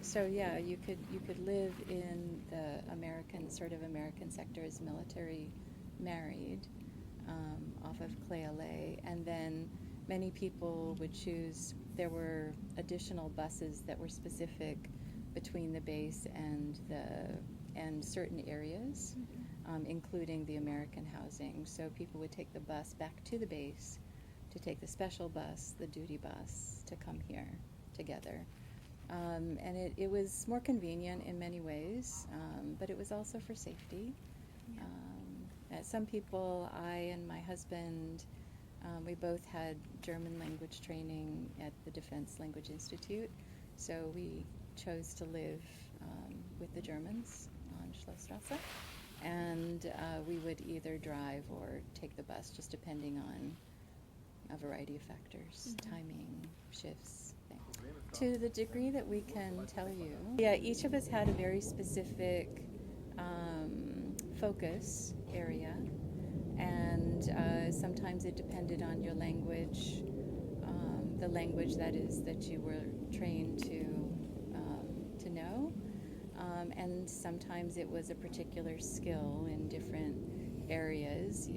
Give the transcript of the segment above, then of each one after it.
So yeah, you could live in the American sector as military married, off of Clay LA, and then many people would choose. There were additional buses that were specific between the base and certain areas, including the American housing. So people would take the bus back to the base to take the special bus, the duty bus, to come here together. And it was more convenient in many ways, but it was also for safety. Some people, I and my husband, we both had German language training at the Defense Language Institute, so we chose to live with the Germans on Schlossstrasse, and we would either drive or take the bus, just depending on a variety of factors, timing, shifts, things. To the degree that we can tell you, yeah, each of us had a very specific focus area, and sometimes it depended on your language, the language that you were trained to know, and sometimes it was a particular skill in different areas,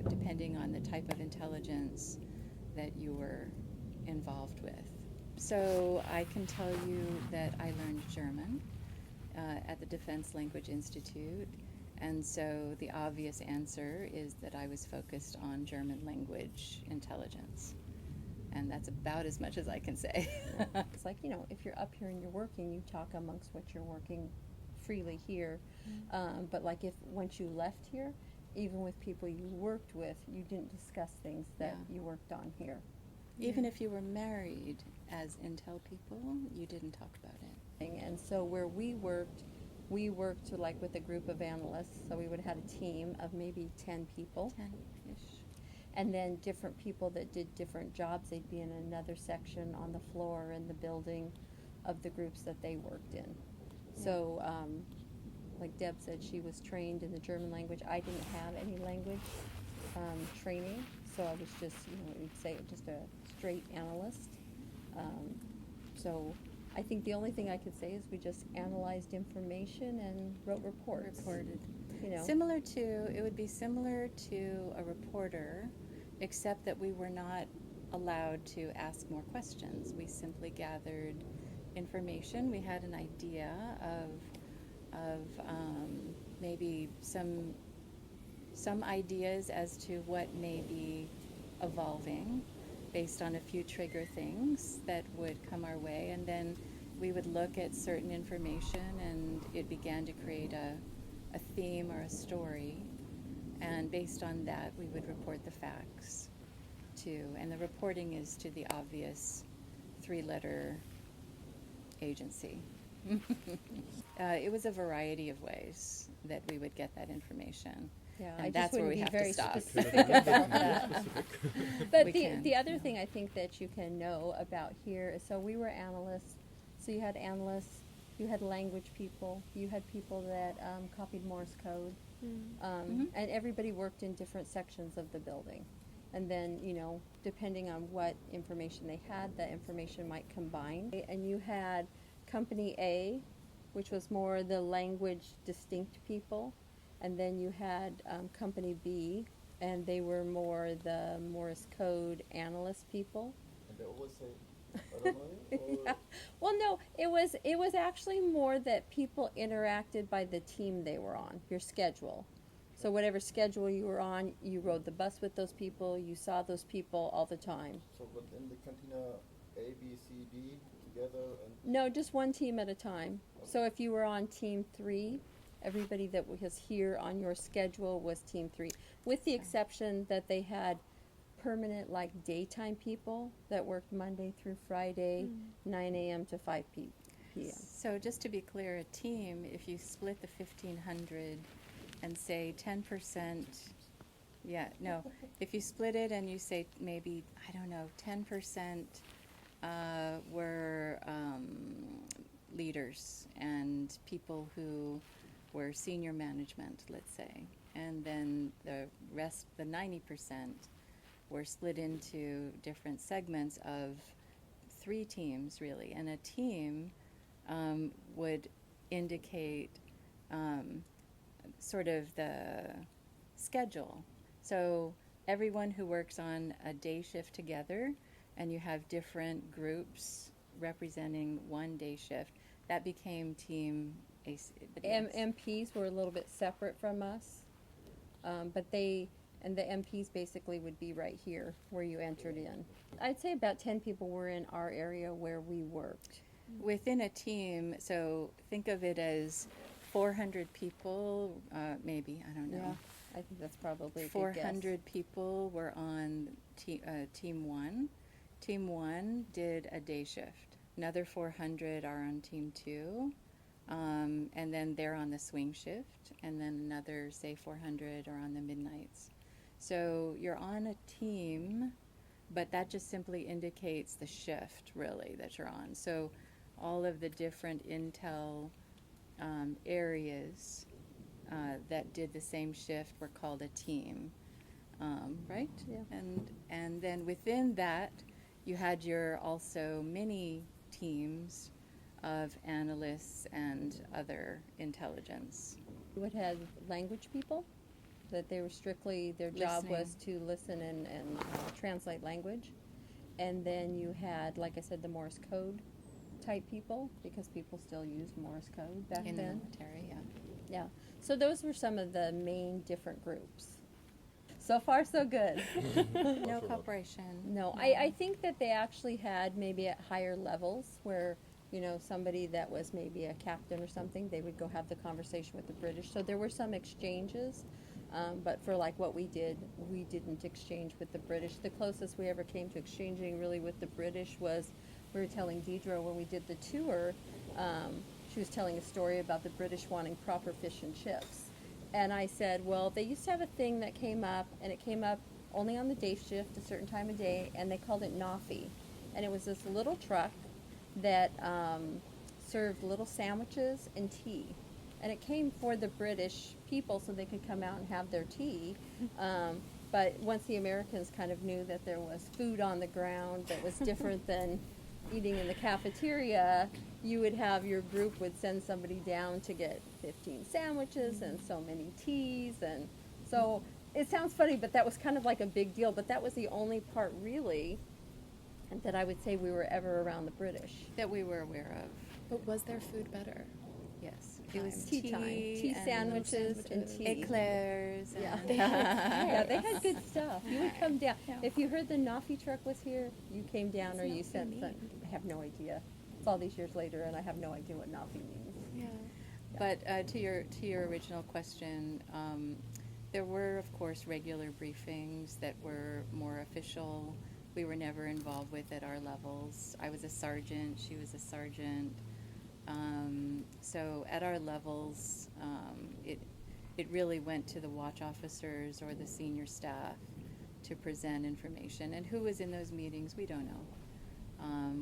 depending on the type of intelligence that you were involved with. So I can tell you that I learned German at the Defense Language Institute, and so the obvious answer is that I was focused on German language intelligence, and that's about as much as I can say. It's like, if you're up here and you're working, you talk amongst what you're working freely here, but like once you left here, even with people you worked with, you didn't discuss things that you worked on here. Even if you were married as Intel people, you didn't talk about it. And so where we worked like with a group of analysts, so we would have had a team of maybe 10 people. 10-ish. And then different people that did different jobs, they'd be in another section on the floor in the building of the groups that they worked in. Yeah. So, like Deb said, she was trained in the German language. I didn't have any language training, so I was just, you'd say just a straight analyst. So I think the only thing I could say is we just analyzed information and wrote reports. Reported. You It would be similar to a reporter, except that we were not allowed to ask more questions. We simply gathered information. We had an idea of maybe some ideas as to what may be evolving based on a few trigger things that would come our way, and then we would look at certain information and it began to create a theme or a story, and based on that we would report the facts too, and the reporting is to the obvious 3-letter agency. It was a very of ways that we would get that information. Yeah, and that's where we have to stop. About that. But the other thing I think that you can know about here is, so we were analysts, so you had analysts, you had language people, you had people that copied Morse code, and everybody worked in different sections of the building. And then, depending on what information they had, that information might combine. And you had Company A, which was more the language distinct people, and then you had Company B, and they were more the Morse code analyst people. And they always say, I don't know. Yeah. Well, no, it was actually more that people interacted by the team they were on, your schedule. So whatever schedule you were on, you rode the bus with those people, you saw those people all the time. So within the cantina, A, B, C, D together? No, just one team at a time. Okay. So if you were on Team 3, everybody that was here on your schedule was Team 3, with the exception that they had permanent, like, daytime people that worked Monday through Friday, 9 a.m. to 5 p.m. So just to be clear, a team, if you split the 1,500 and say 10%, if you split it and you say maybe, 10% were leaders and people who were senior management, let's say, and then the rest, the 90%, were split into different segments of 3 teams really, and a team would indicate sort of the schedule. So everyone who works on a day shift together, and you have different groups representing one day shift, that became team MPs were a little bit separate from us, but the MPs basically would be right here where you entered in. I'd say about 10 people were in our area where we worked. Within a team, so think of it as 400 people, maybe, I don't know. Yeah, I think that's probably a good 400 people were on team 1. Team 1 did a day shift. Another 400 are on team 2, and then they're on the swing shift, and then another, say, 400 are on the midnights. So you're on a team, but that just simply indicates the shift, really, that you're on. So all of the different Intel areas that did the same shift were called a team, right? Yeah. And then within that, you had your also mini teams of analysts and other intelligence. You would have language people, that they were strictly, their job was to listen and translate language. And then you had, like I said, the Morse code type people, because people still used Morse code back In then. the military, yeah. Yeah. So those were some of the main different groups. So far, so good. No cooperation. No, I think that they actually had maybe at higher levels where, you know, somebody that was maybe a captain or something, they would go have the conversation with the British. So there were some exchanges, but for like what we did, we didn't exchange with the British. The closest we ever came to exchanging really with the British was, we were telling Deidre when we did the tour, she was telling a story about the British wanting proper fish and chips. And I said, well, they used to have a thing that came up, and it came up only on the day shift, a certain time of day, and they called it Noffy. And it was this little truck that served little sandwiches and tea. And it came for the British people so they could come out and have their tea. But once the Americans kind of knew that there was food on the ground that was different than eating in the cafeteria, you would have your group would send somebody down to get 15 sandwiches and so many teas. And so it sounds funny, but that was kind of like a big deal. But that was the only part really that I would say we were ever around the British. That we were aware of. But was their food better? Yes. It was tea time. Tea and sandwiches and tea. Eclairs. Yeah. And Yeah, they had good stuff. You would come down. Yeah. If you heard the Noffy truck was here, you came down or What's you Noffy sent mean? some. I have no idea. It's all these years later, and I have no idea what Noffy means. Yeah. But to your original question, there were, of course, regular briefings that were more official. We were never involved with at our levels. I was a sergeant. She was a sergeant. So at our levels, it really went to the watch officers or the senior staff to present information. And who was in those meetings, we don't know.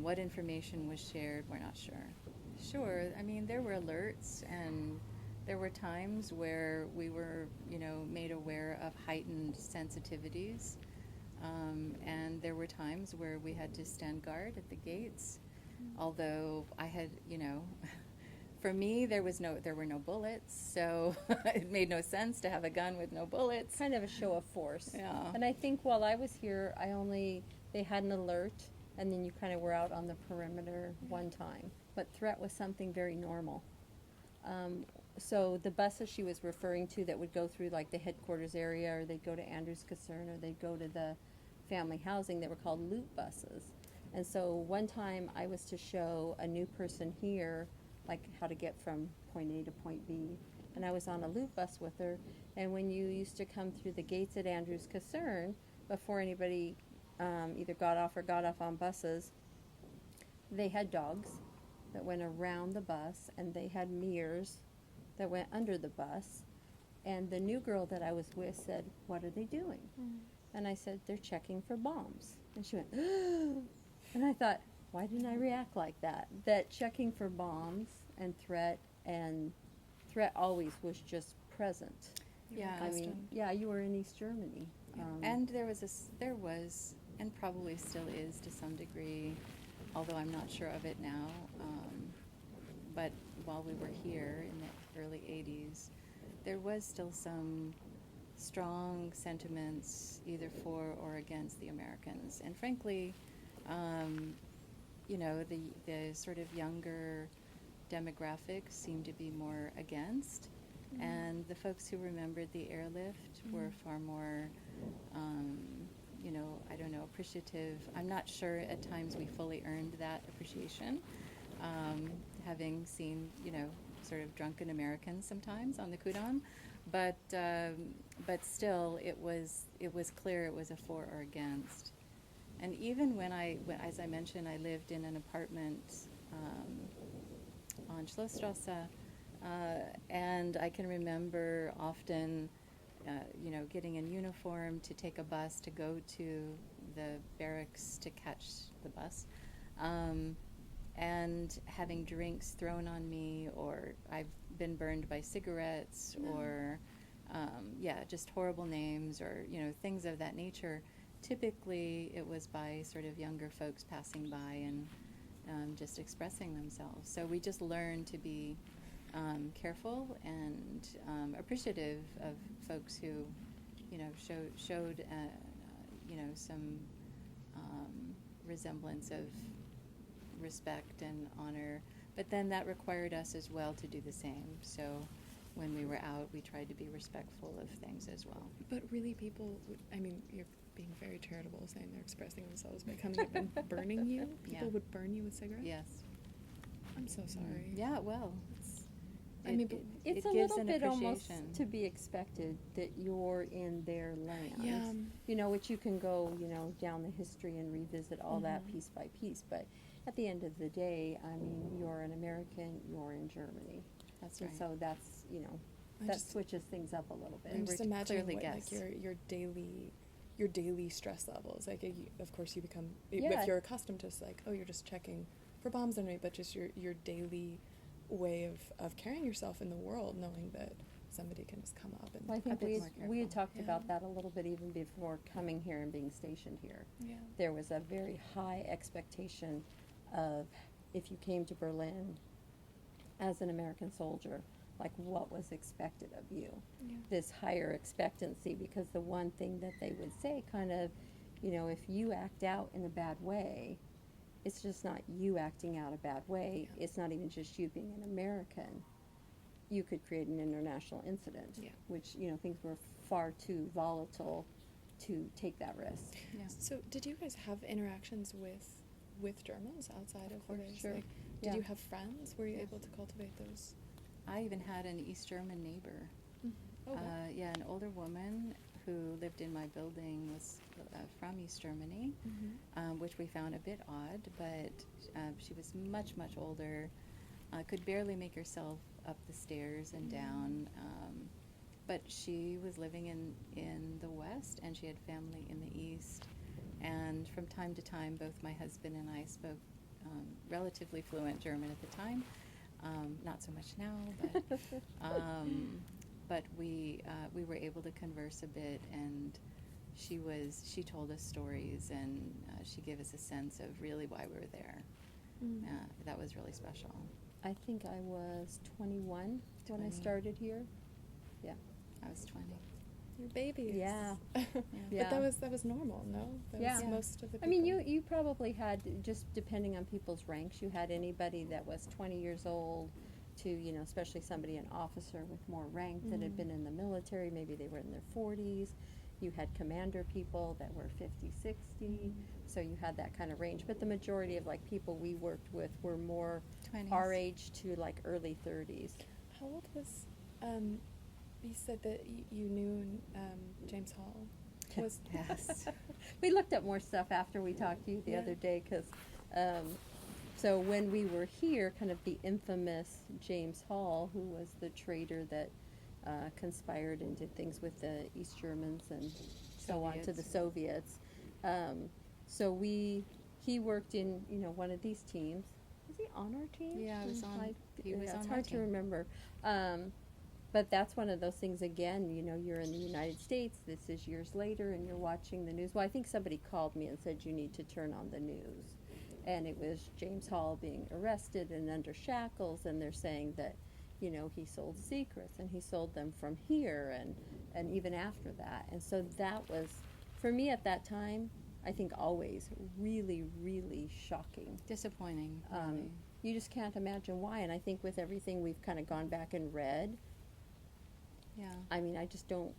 What information was shared, we're not sure. Sure, I mean, there were alerts, and there were times where we were, made aware of heightened sensitivities. And there were times where we had to stand guard at the gates. Although I had, for me, there were no bullets, so it made no sense to have a gun with no bullets. Kind of a show of force. Yeah. And I think while I was here, they had an alert, and then you kind of were out on the perimeter one time. But threat was something very normal. So the buses she was referring to that would go through like the headquarters area, or they'd go to Andrews Caserne, or they'd go to the family housing, they were called loop buses. And so one time I was to show a new person here, like how to get from point A to point B. And I was on a loop bus with her. And when you used to come through the gates at Andrews Caserne, before anybody either got off on buses, they had dogs that went around the bus, and they had mirrors that went under the bus. And the new girl that I was with said, "What are they doing?" And I said, "They're checking for bombs." And she went, and I thought, why didn't I react like that? That checking for bombs and threat always was just present. Yeah. I mean, yeah, you were in East Germany. And there was, and probably still is to some degree, although I'm not sure of it now. But while we were here in the early 80s, there was still some strong sentiments either for or against the Americans. And frankly, the sort of younger demographics seemed to be more against. Mm-hmm. And the folks who remembered the airlift were far more, I don't know, appreciative. I'm not sure at times we fully earned that appreciation, having seen, sort of drunken Americans sometimes on the Kudam. But still, it was clear it was a for or against. And even as I mentioned, I lived in an apartment on Schlossstrasse, and I can remember often, getting in uniform to take a bus to go to the barracks to catch the bus, and having drinks thrown on me, or I've been burned by cigarettes, or just horrible names, or things of that nature. Typically, it was by sort of younger folks passing by and just expressing themselves. So we just learned to be careful and appreciative of folks who, showed some resemblance of respect and honor. But then that required us as well to do the same. So when we were out, we tried to be respectful of things as well. But really, people, you're being very charitable saying they're expressing themselves by coming up and burning you. People would burn you with cigarettes? Yes. I'm so sorry. Yeah, well, it's it a gives little an bit almost appreciation. to be expected that you're in their land. Yeah. Which you can go, down the history and revisit all that piece by piece. But at the end of the day, you're an American, you're in Germany. That's And right. so that's, that switches things up a little bit. I'm We just were imagining clearly what, guests. your daily stress levels. Of course, you become Yeah. if you're accustomed to you're just checking for bombs on me, but just your daily way of carrying yourself in the world, knowing that somebody can just come up and. Well, I think bit we more had careful. talked about that a little bit even before coming here and being stationed here. Yeah. There was a very high expectation of, if you came to Berlin as an American soldier, like what was expected of you. Yeah. This higher expectancy, because the one thing that they would say kind of, if you act out in a bad way, it's just not you acting out a bad way. Yeah. It's not even just you being an American. You could create an international incident, Yeah. which, things were far too volatile to take that risk. Yeah. So, did you guys have interactions with Germans outside of course, the sure. Did Yeah. you have friends? Were you Yeah. able to cultivate those? I even had an East German neighbor. Oh, wow. An older woman who lived in my building was from East Germany, which we found a bit odd, but she was much, much older, could barely make herself up the stairs and down, but she was living in the West, and she had family in the East, and from time to time, both my husband and I spoke relatively fluent German at the time. Not so much now, but we were able to converse a bit, and she told us stories, and she gave us a sense of really why we were there. That was really special. I think I was 21 when I 20. started here. Yeah. I was 20. Your babies. Yeah. But that was normal, no? That Yeah. was most of the people. I mean, you probably had, just depending on people's ranks, you had anybody that was 20 years old to, especially somebody, an officer with more rank that had been in the military, maybe they were in their 40s. You had commander people that were 50, 60, so you had that kind of range. But the majority of people we worked with were more 20s. our age to early 30s. How old was, you said that you knew James Hall. Was Yes. We looked up more stuff after we talked to you the Yeah. other day, because so when we were here, kind of the infamous James Hall, who was the traitor that conspired and did things with the East Germans and so on to the Soviets. So he worked in one of these teams. Was he on our team? Yeah, I was on. He was yeah, on it's my hard to team. remember. But that's one of those things, again, you're in the United States, this is years later, and you're watching the news. Well, I think somebody called me and said you need to turn on the news. and it was James Hall being arrested and under shackles, and they're saying that, he sold secrets, and he sold them from here, and even after that. And so that was, for me at that time, I think always really, really shocking. Disappointing, really. You just can't imagine why. And I think with everything we've kind of gone back and read, Yeah. I mean, I just don't.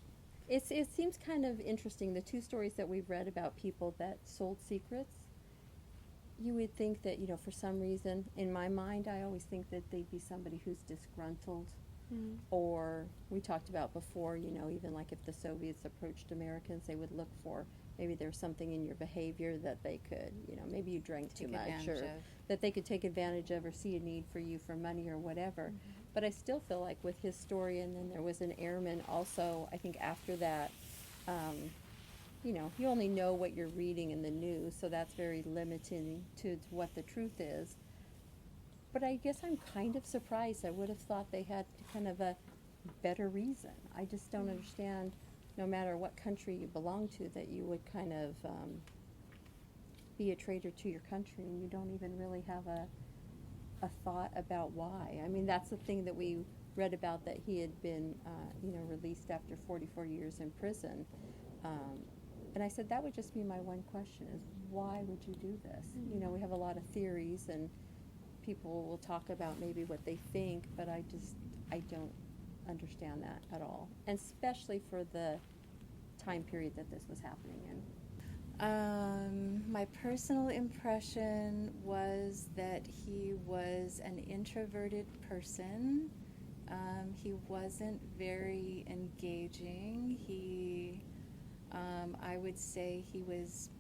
It seems kind of interesting. The two stories that we've read about people that sold secrets, you would think that, for some reason, in my mind, I always think that they'd be somebody who's disgruntled. Mm. Or we talked about before, even like if the Soviets approached Americans, they would look for maybe there's something in your behavior that they could, maybe you drank too Take much, advantage or of. that they could take advantage of, or see a need for you for money or whatever. Mm-hmm. But I still feel like with his story, and then there was an airman also, I think after that, you only know what you're reading in the news, so that's very limiting to what the truth is. But I guess I'm kind of surprised. I would have thought they had kind of a better reason. I just don't understand, no matter what country you belong to, that you would kind of be a traitor to your country, and you don't even really have a thought about why. I mean, that's the thing that we read about, that he had been, released after 44 years in prison. And I said, that would just be my one question, is why would you do this? Mm-hmm. We have a lot of theories, and people will talk about maybe what they think, but I don't understand that at all. And especially for the time period that this was happening in. My personal impression was that he was an introverted person. He wasn't very engaging. I would say he was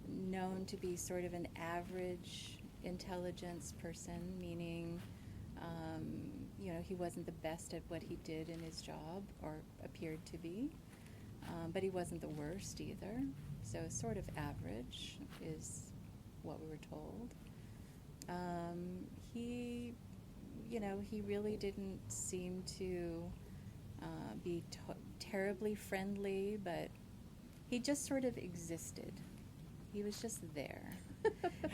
known to be sort of an average intelligence person, meaning, he wasn't the best at what he did in his job, or appeared to be, but he wasn't the worst either. So sort of average is what we were told. He really didn't seem to be terribly friendly, but he just sort of existed. He was just there.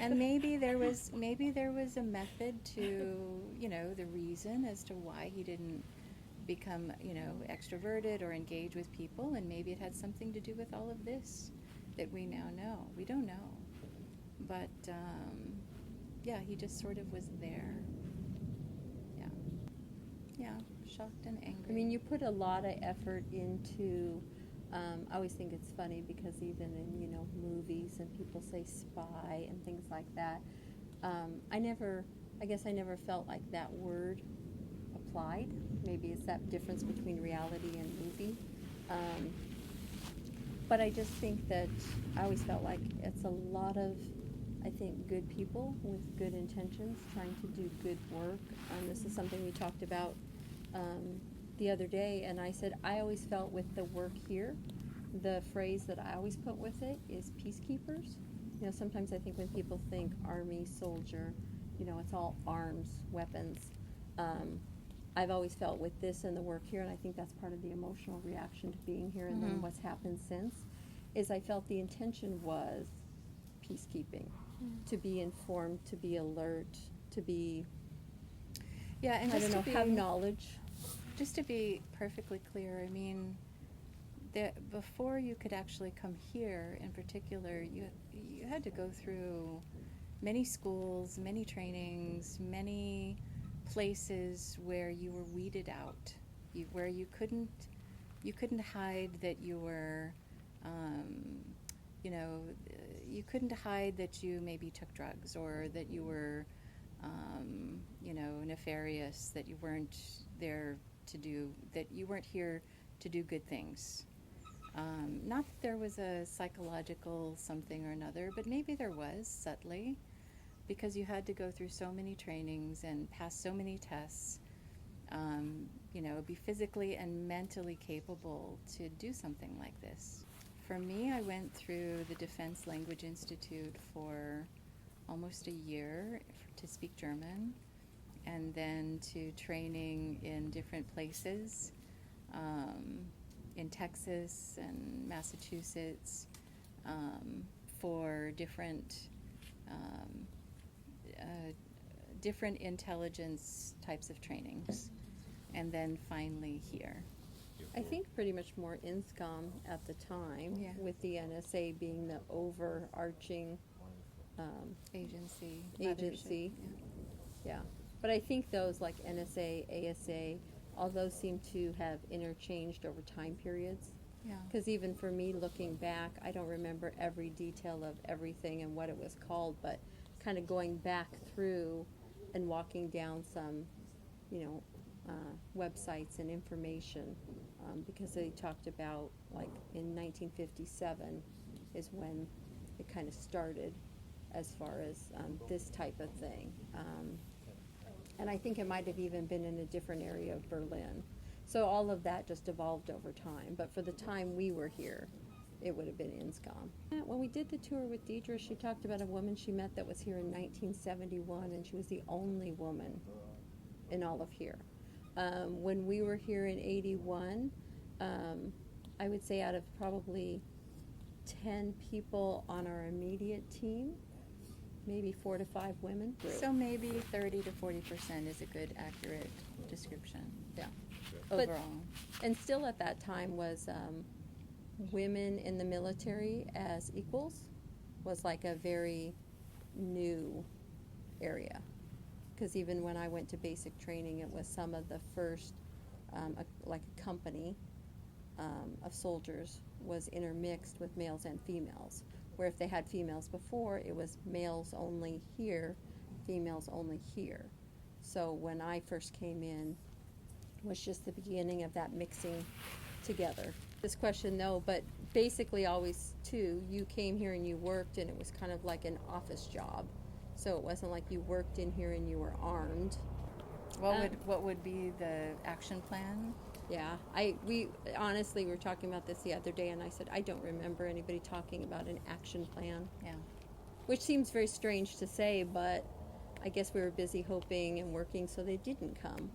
And maybe there was a method to, the reason as to why he didn't become, extroverted or engage with people, and maybe it had something to do with all of this that we now know. We don't know. But, he just sort of was there. Yeah, shocked and angry. I mean, you put a lot of effort into, I always think it's funny because even in, movies, and people say spy and things like that, I guess I never felt like that word applied. Maybe it's that difference between reality and movie. But I just think that I always felt like it's a lot of, I think, good people with good intentions trying to do good work. This is something we talked about the other day, and I said I always felt with the work here, the phrase that I always put with it is peacekeepers. Sometimes I think when people think army, soldier, it's all arms, weapons. I've always felt with this and the work here, and I think that's part of the emotional reaction to being here, and then what's happened since, is I felt the intention was peacekeeping, to be informed, to be alert, to be, and I don't know, have knowledge. Just to be perfectly clear, I mean, before you could actually come here in particular, you had to go through many schools, many trainings, many places where you were weeded out, where you couldn't hide that you were, you couldn't hide that you maybe took drugs, or that you were, nefarious, that you weren't there to do, that you weren't here to do good things. Not that there was a psychological something or another, but maybe there was, subtly, because you had to go through so many trainings and pass so many tests, be physically and mentally capable to do something like this. For me, I went through the Defense Language Institute for almost a year to speak German, and then to training in different places, in Texas and Massachusetts, for different um, different intelligence types of trainings, and then finally here. I think pretty much more INSCOM at the time, Yeah. with the NSA being the overarching Agency. agency. mothership, Yeah. But I think those like NSA, ASA, all those seem to have interchanged over time periods. Yeah. Because even for me, looking back, I don't remember every detail of everything and what it was called, but kind of going back through and walking down some, websites and information, because they talked about, like, in 1957 is when it kind of started as far as this type of thing. And I think it might have even been in a different area of Berlin. So all of that just evolved over time. But for the time we were here, it would have been INSCOM. When we did the tour with Deidre, she talked about a woman she met that was here in 1971, and she was the only woman in all of here. When we were here in 81, I would say out of probably 10 people on our immediate team, maybe 4 to 5 women. So maybe 30 to 40% is a good, accurate description. Yeah. But- Overall. And still at that time was women in the military as equals was like a very new area. Because even when I went to basic training, it was some of the first, like a company of soldiers was intermixed with males and females. Where if they had females before, it was males only here, females only here. So when I first came in, was just the beginning of that mixing together. This question, though, but basically always, too, you came here and you worked, and it was kind of like an office job. So it wasn't like you worked in here and you were armed. What would be the action plan? Yeah, we honestly were talking about this the other day, and I said, I don't remember anybody talking about an action plan. Yeah. Which seems very strange to say, but I guess we were busy hoping and working so they didn't come.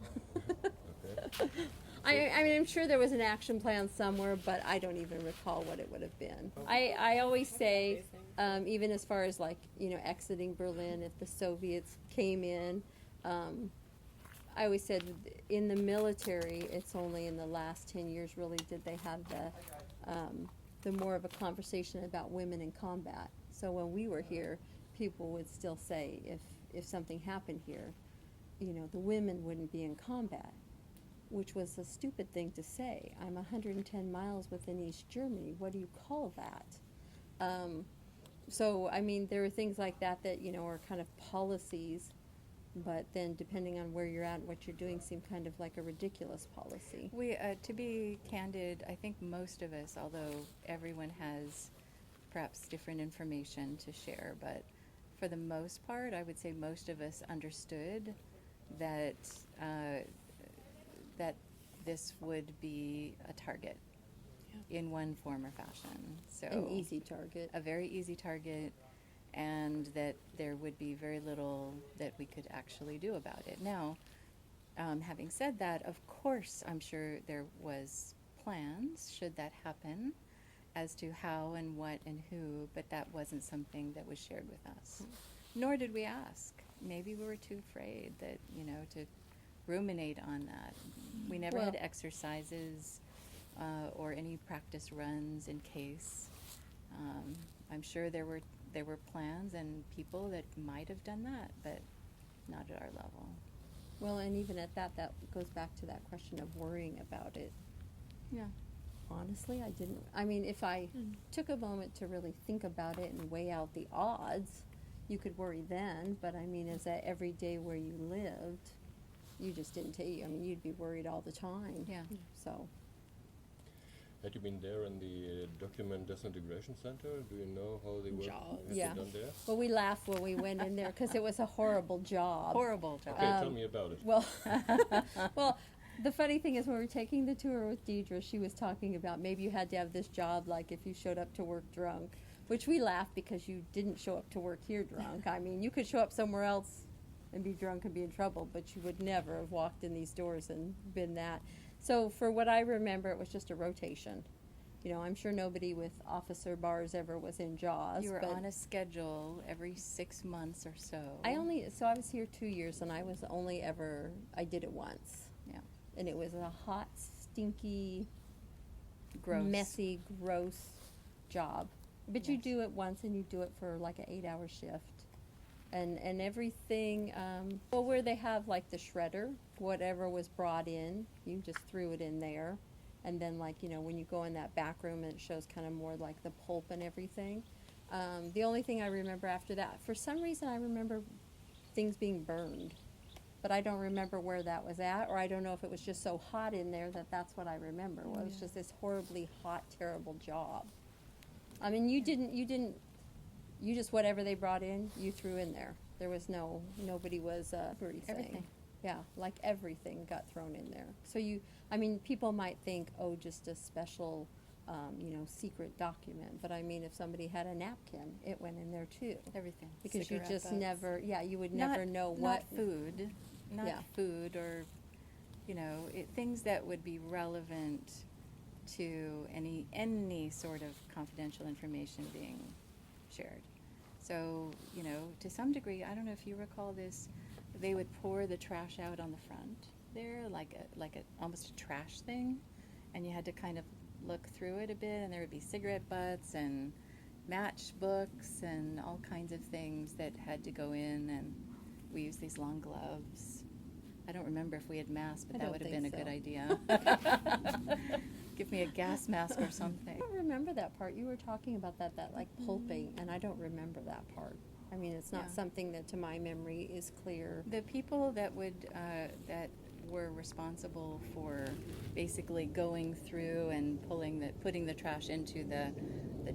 Okay. I mean, I'm sure there was an action plan somewhere, but I don't even recall what it would have been. I always say, even as far as like, exiting Berlin, if the Soviets came in, I always said in the military, it's only in the last 10 years really did they have the more of a conversation about women in combat. So when we were here, people would still say if something happened here, the women wouldn't be in combat, which was a stupid thing to say. I'm 110 miles within East Germany. What do you call that? So, I mean, there are things like that are kind of policies, but then depending on where you're at and what you're doing seem kind of like a ridiculous policy. We, to be candid, I think most of us, although everyone has perhaps different information to share, but for the most part, I would say most of us understood that that this would be a target in one form or fashion. So An easy target. a very easy target, and that there would be very little that we could actually do about it. Now, having said that, of course, I'm sure there was plans, should that happen, as to how and what and who, but that wasn't something that was shared with us. Nor did we ask. Maybe we were too afraid that, to ruminate on that. We never had Well- exercises or any practice runs in case. I'm sure there were plans and people that might have done that, but not at our level. Well, and even at that goes back to that question of worrying about it. Yeah. Honestly, I didn't. I mean, if I took a moment to really think about it and weigh out the odds, you could worry then. But I mean, is that every day where you lived, you just didn't take. I mean, you'd be worried all the time. Yeah. So. Had you been there in the document disintegration center? Do you know how they work? Jaws. Have Yeah. you done there? Well, we laughed when we went in there because it was a horrible job. Horrible job. Okay, tell me about it. Well, well, the funny thing is when we were taking the tour with Deidre, she was talking about maybe you had to have this job like if you showed up to work drunk, which we laughed because you didn't show up to work here drunk. I mean, you could show up somewhere else and be drunk and be in trouble, but you would never have walked in these doors and been that. So for what I remember, it was just a rotation. You know, I'm sure nobody with officer bars ever was in JAWS. You were but on a schedule every 6 months or so. I was here 2 years, and I did it once. Yeah. And it was a hot, stinky, Gross. messy, gross job. But you Yes. do it once, and you do it for like an 8-hour shift. And everything, where they have like the shredder, whatever was brought in, you just threw it in there. And then, like, you know, when you go in that back room, it shows kind of more like the pulp and everything. The only thing I remember after that, for some reason I remember things being burned. But I don't remember where that was at, or I don't know if it was just so hot in there that that's what I remember. Well, it was just this horribly hot, terrible job. I mean, you just, whatever they brought in, you threw in there. There was nobody was, Everything. Yeah, like everything got thrown in there. So people might think, oh, just a special, secret document. But I mean, if somebody had a napkin, it went in there too. Everything. Because Cigarette you just butts. you would never know what. Not food or, things that would be relevant to any sort of confidential information being shared. So, to some degree, I don't know if you recall this, they would pour the trash out on the front there, like almost a trash thing, and you had to kind of look through it a bit, and there would be cigarette butts and matchbooks and all kinds of things that had to go in, and we used these long gloves. I don't remember if we had masks, but I that don't would have think been a so. good idea. Give me a gas mask or something. I don't remember that part. You were talking about that like pulping, and I don't remember that part. I mean, it's not Yeah. something that to my memory is clear. The people that were responsible for basically going through and putting the trash into the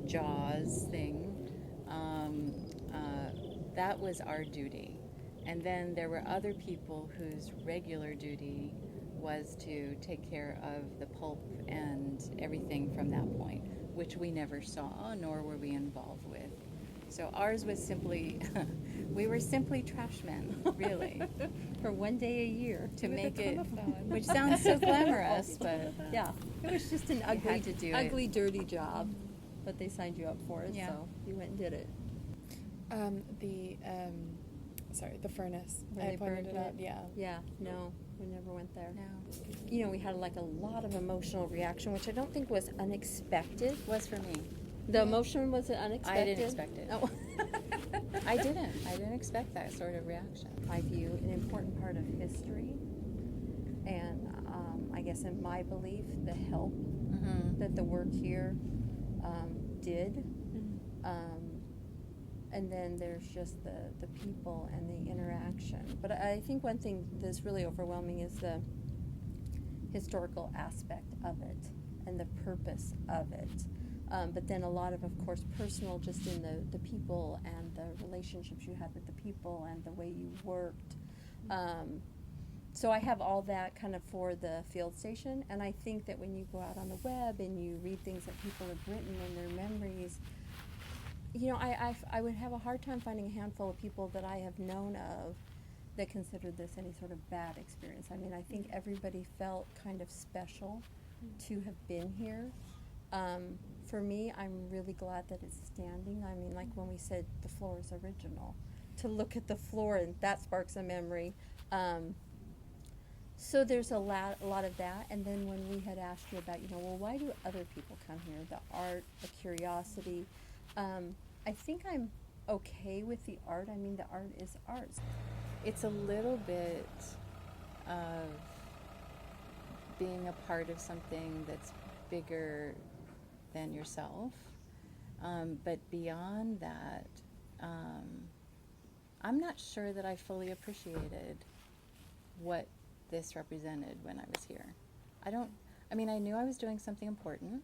JAWS thing, that was our duty. And then there were other people whose regular duty was to take care of the pulp and everything from that point, which we never saw, nor were we involved with. So ours was simply, we were simply trash men, really. For one day a year. To With a make ton it, of fun. which sounds so glamorous, but Yeah, it was just an You had to do it. ugly, dirty job, but they signed you up for it, Yeah. so you went and did it. The furnace. Where I they pointed burned it out. it? Yeah. Yeah, no, we never went there. no, We had like a lot of emotional reaction, which I don't think was unexpected. was for me. The emotion was unexpected. I didn't expect it. Oh. I didn't expect that sort of reaction. I view an important part of history, and I guess in my belief, the help Mm-hmm. that the work here did. And then there's just the people and the interaction. But I think one thing that's really overwhelming is the historical aspect of it and the purpose of it. But then a lot of course, personal, just in the people and the relationships you had with the people and the way you worked. So I have all that kind of for the field station, and I think that when you go out on the web and you read things that people have written and their memories, I would have a hard time finding a handful of people that I have known of that considered this any sort of bad experience. I mean, I think everybody felt kind of special to have been here. For me, I'm really glad that it's standing. I mean, like when we said the floor is original, to look at the floor, and that sparks a memory. So there's a lot of that. And then when we had asked you about, why do other people come here? The art, the curiosity. I think I'm okay with the art. I mean, the art is art. It's a little bit of being a part of something that's bigger than yourself. But beyond that, I'm not sure that I fully appreciated what this represented when I was here. I knew I was doing something important.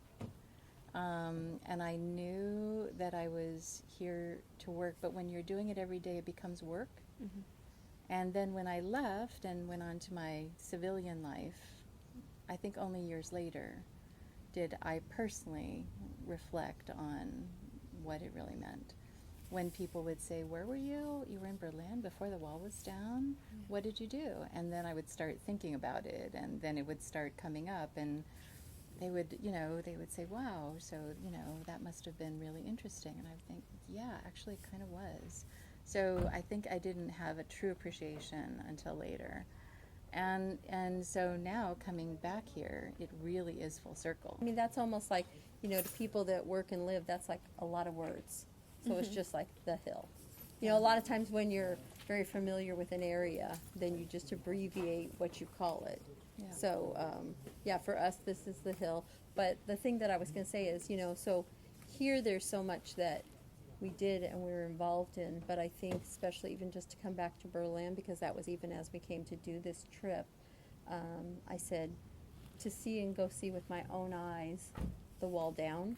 And I knew that I was here to work, but when you're doing it every day, it becomes work. Mm-hmm. And then when I left and went on to my civilian life, I think only years later did I personally reflect on what it really meant. When people would say, "Where were you? You were in Berlin before the wall was down? What did you do?" And then I would start thinking about it, and then it would start coming up. And they would say, wow, so, that must have been really interesting. And I would think, yeah, actually it kind of was. So I think I didn't have a true appreciation until later. And so now coming back here, it really is full circle. I mean, that's almost like, to people that work and live, that's like a lot of words. So it's just like the hill. A lot of times when you're very familiar with an area, then you just abbreviate what you call it. Yeah. So, for us, this is the hill. But the thing that I was going to say is, so here there's so much that we did and we were involved in, but I think especially even just to come back to Berlin, because that was even as we came to do this trip, I said, to see and go see with my own eyes the wall down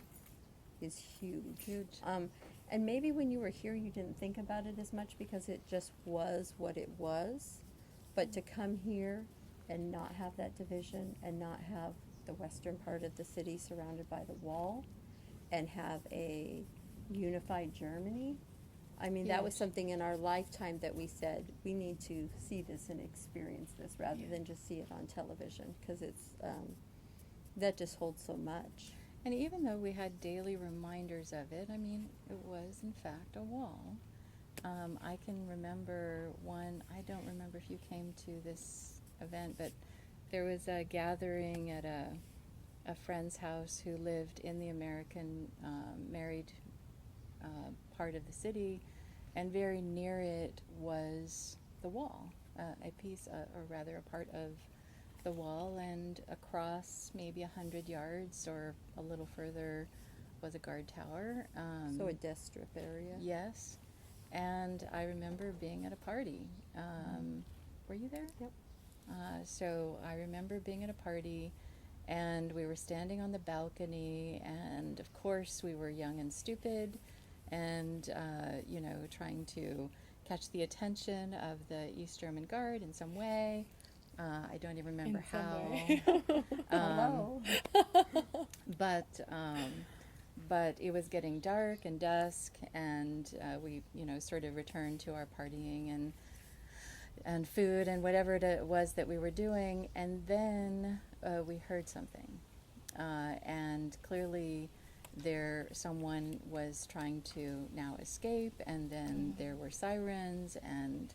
is huge. Huge. And maybe when you were here you didn't think about it as much because it just was what it was, but to come here and not have that division and not have the western part of the city surrounded by the wall and have a unified Germany, I mean, that was Huge. something in our lifetime that we said we need to see this and experience this rather than just see it on television, because it's that just holds so much. And even though we had daily reminders of it, I mean, it was in fact a wall. I can remember one, I don't remember if you came to this event, but there was a gathering at a friend's house who lived in the American married part of the city, and very near it was the wall, a piece, or rather a part of the wall, and across maybe 100 yards or a little further was a guard tower. So a death strip area. Yes, and I remember being at a party. Were you there? Yep. So I remember being at a party, and we were standing on the balcony, and of course we were young and stupid, and trying to catch the attention of the East German Guard in some way. I don't even remember how. Hello. But it was getting dark and dusk, and we sort of returned to our partying and food and whatever it was that we were doing, and then we heard something, and clearly someone was trying to now escape, and then there were sirens, and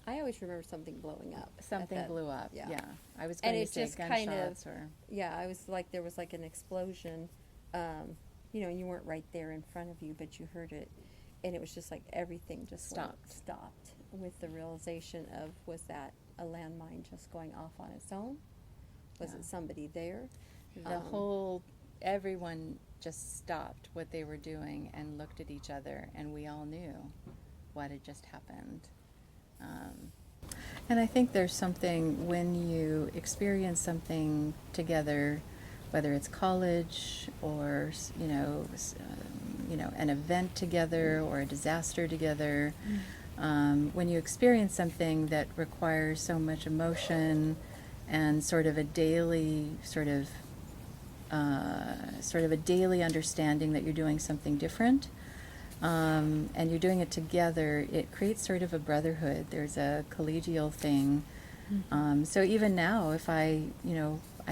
I always remember something blowing up. something blew up. Yeah. I was And going it to say just kind of- gunshots or I was like, there was like an explosion, and you weren't right there in front of you, but you heard it, and it was just like everything just stopped with the realization of, was that a landmine just going off on its own? Was it somebody there? Everyone just stopped what they were doing and looked at each other, and we all knew what had just happened. And I think there's something when you experience something together, whether it's college or an event together or a disaster together. When you experience something that requires so much emotion and sort of a daily understanding that you're doing something different, and you're doing it together, it creates sort of a brotherhood. There's a collegial thing. So even now, if I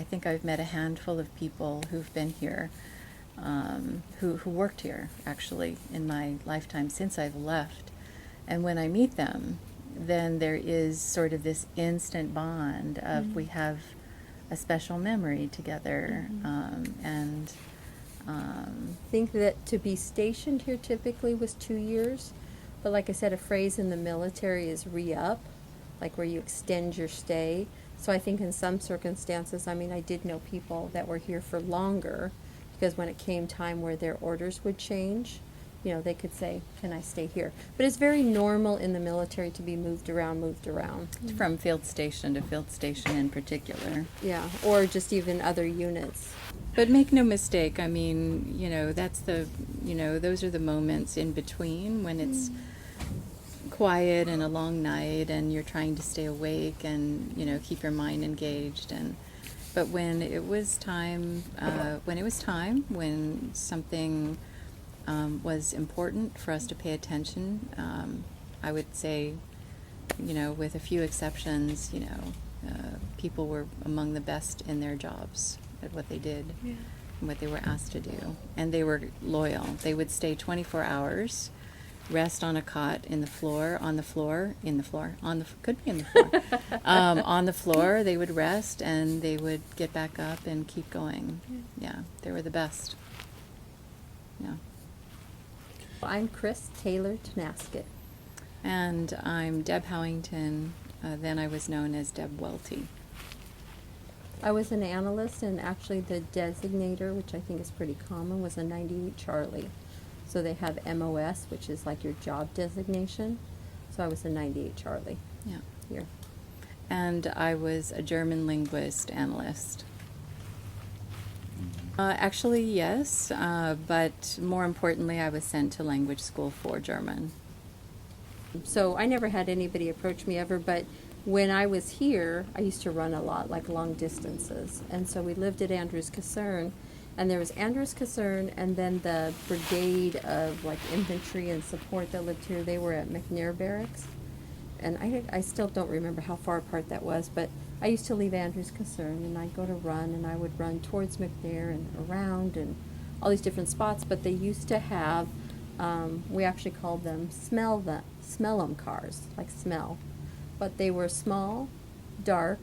think I've met a handful of people who've been here, who worked here actually in my lifetime since I've left. And when I meet them, then there is sort of this instant bond of we have a special memory together, and I think that to be stationed here typically was 2 years, but like I said, a phrase in the military is re-up, like where you extend your stay. So I think in some circumstances, I mean, I did know people that were here for longer, because when it came time where their orders would change, they could say, can I stay here? But it's very normal in the military to be moved around. from field station to field station in particular. Yeah, or just even other units. But make no mistake, I mean, that's those are the moments in between when it's quiet and a long night and you're trying to stay awake and, keep your mind engaged. But when it was time, when something was important for us to pay attention, I would say, with a few exceptions, people were among the best in their jobs. at what they did Yeah. and what they were asked to do. And they were loyal. They would stay 24 hours, rest on a cot in the floor, on the floor, could be in the floor. On the floor, they would rest and they would get back up and keep going. Yeah, they were the best. Yeah. I'm Cris Taylor Tonasket. And I'm Deb Howinton. Then I was known as Deb Welty. I was an analyst, and actually the designator, which I think is pretty common, was a 98 Charlie. So they have MOS, which is like your job designation. So I was a 98 Charlie Yeah. here. And I was a German linguist analyst. Actually, yes, but more importantly, I was sent to language school for German. So I never had anybody approach me ever, but when I was here, I used to run a lot, like long distances. And so we lived at Andrews Kaserne, and there was Andrews Kaserne, and then the brigade of like infantry and support that lived here, they were at McNair Barracks. And I still don't remember how far apart that was, but I used to leave Andrews Kaserne, and I'd go to run, and I would run towards McNair and around and all these different spots. But they used to have, we actually called them smell-em cars, like smell. But they were small, dark,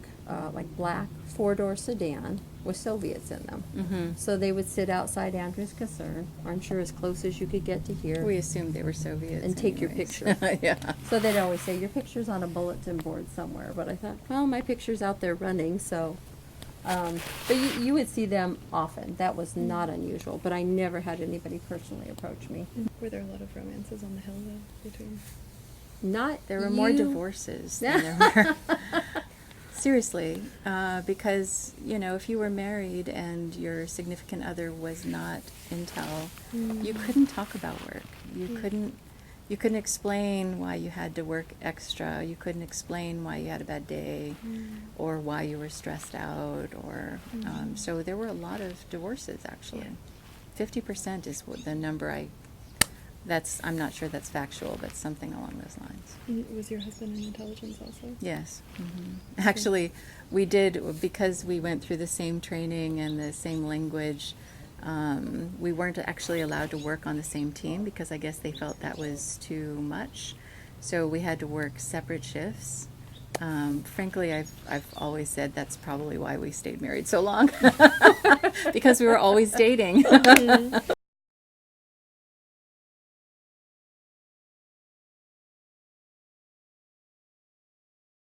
like black, four-door sedan with Soviets in them. Mm-hmm. So they would sit outside Andrews Kaserne, I'm sure as close as you could get to here. We assumed they were Soviets. And take your anyways. picture. Yeah. So they'd always say, your picture's on a bulletin board somewhere. But I thought, well, my picture's out there running, so. But you would see them often. That was not unusual. But I never had anybody personally approach me. Were there a lot of romances on the hill, though, between? Not There were more you. divorces than there were. Seriously, because, you know, if you were married and your significant other was not intel, you couldn't talk about work. You couldn't explain why you had to work extra. You couldn't explain why you had a bad day or why you were stressed out or so there were a lot of divorces actually. 50% is the number I'm not sure that's factual, but something along those lines. Was your husband in intelligence also? Yes. Actually, we did, because we went through the same training and the same language, we weren't actually allowed to work on the same team because I guess they felt that was too much. So we had to work separate shifts. Frankly, I've always said that's probably why we stayed married so long, because we were always dating.